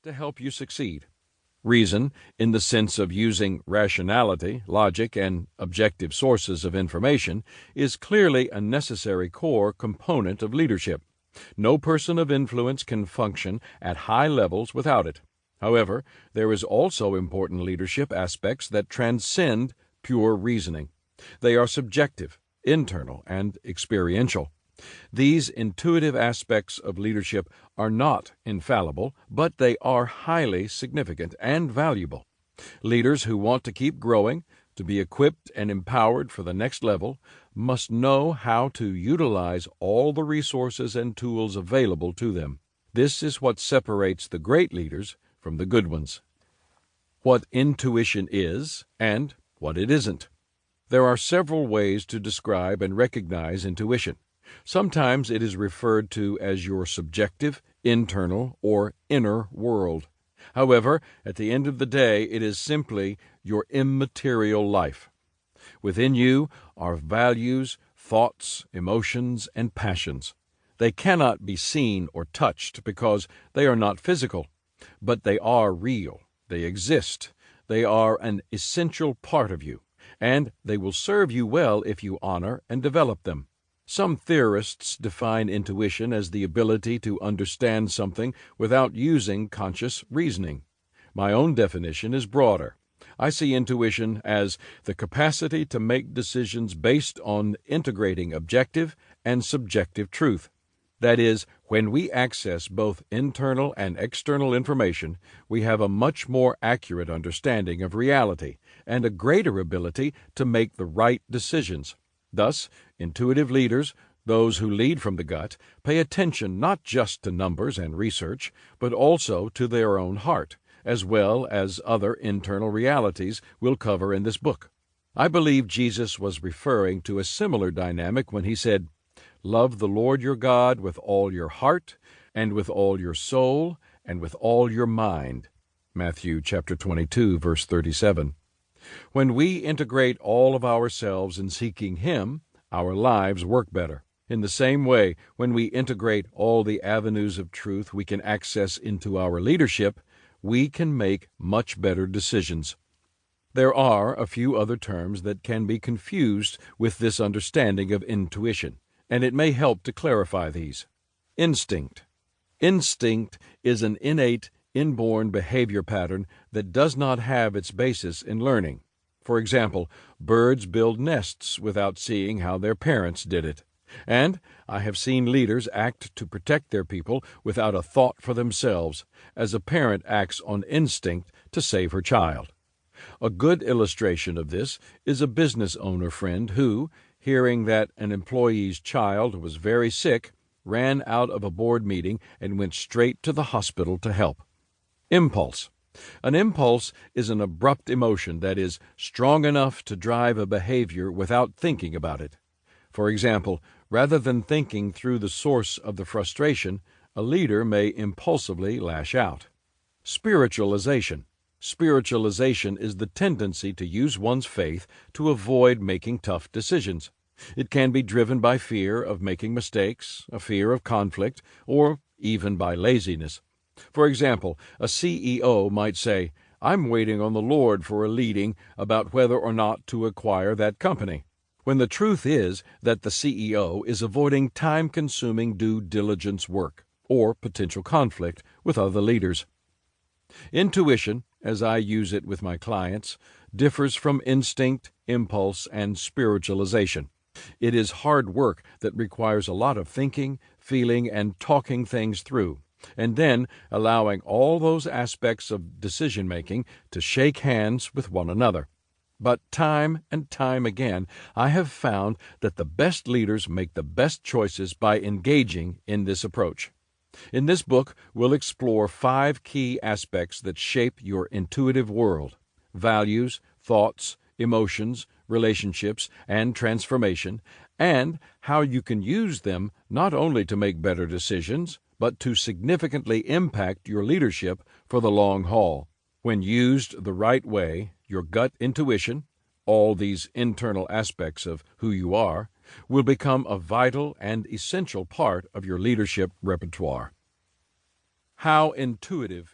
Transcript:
to help you succeed. Reason, in the sense of using rationality, logic, and objective sources of information, is clearly a necessary core component of leadership. No person of influence can function at high levels without it. However, there is also important leadership aspects that transcend pure reasoning. They are subjective, internal, and experiential. These intuitive aspects of leadership are not infallible, but they are highly significant and valuable. Leaders who want to keep growing, to be equipped and empowered for the next level, must know how to utilize all the resources and tools available to them. This is what separates the great leaders from the good ones. What intuition is and what it isn't. There are several ways to describe and recognize intuition. Sometimes it is referred to as your subjective, internal, or inner world. However, at the end of the day, it is simply your immaterial life. Within you are values, thoughts, emotions, and passions. They cannot be seen or touched because they are not physical, but they are real. They exist. They are an essential part of you, and they will serve you well if you honor and develop them. Some theorists define intuition as the ability to understand something without using conscious reasoning. My own definition is broader. I see intuition as the capacity to make decisions based on integrating objective and subjective truth. That is, when we access both internal and external information, we have a much more accurate understanding of reality and a greater ability to make the right decisions. Thus, intuitive leaders, those who lead from the gut, pay attention not just to numbers and research, but also to their own heart, as well as other internal realities we'll cover in this book. I believe Jesus was referring to a similar dynamic when he said, "Love the Lord your God with all your heart, and with all your soul, and with all your mind." Matthew chapter 22, verse 37. When we integrate all of ourselves in seeking Him, our lives work better. In the same way, when we integrate all the avenues of truth we can access into our leadership, we can make much better decisions. There are a few other terms that can be confused with this understanding of intuition, and it may help to clarify these. Instinct. Instinct is an innate, inborn behavior pattern that does not have its basis in learning. For example, birds build nests without seeing how their parents did it. And I have seen leaders act to protect their people without a thought for themselves, as a parent acts on instinct to save her child. A good illustration of this is a business owner friend who, hearing that an employee's child was very sick, ran out of a board meeting and went straight to the hospital to help. Impulse. An impulse is an abrupt emotion that is strong enough to drive a behavior without thinking about it. For example, rather than thinking through the source of the frustration, a leader may impulsively lash out. Spiritualization. Spiritualization is the tendency to use one's faith to avoid making tough decisions. It can be driven by fear of making mistakes, a fear of conflict, or even by laziness. For example, a CEO might say, "I'm waiting on the Lord for a leading about whether or not to acquire that company," when the truth is that the CEO is avoiding time-consuming due diligence work or potential conflict with other leaders. Intuition, as I use it with my clients, differs from instinct, impulse, and spiritualization. It is hard work that requires a lot of thinking, feeling, and talking things through, and then allowing all those aspects of decision-making to shake hands with one another. But time and time again, I have found that the best leaders make the best choices by engaging in this approach. In this book, we'll explore 5 key aspects that shape your intuitive world: values, thoughts, emotions, relationships, and transformation, and how you can use them not only to make better decisions, but to significantly impact your leadership for the long haul. When used the right way, your gut intuition, all these internal aspects of who you are, will become a vital and essential part of your leadership repertoire. How intuitive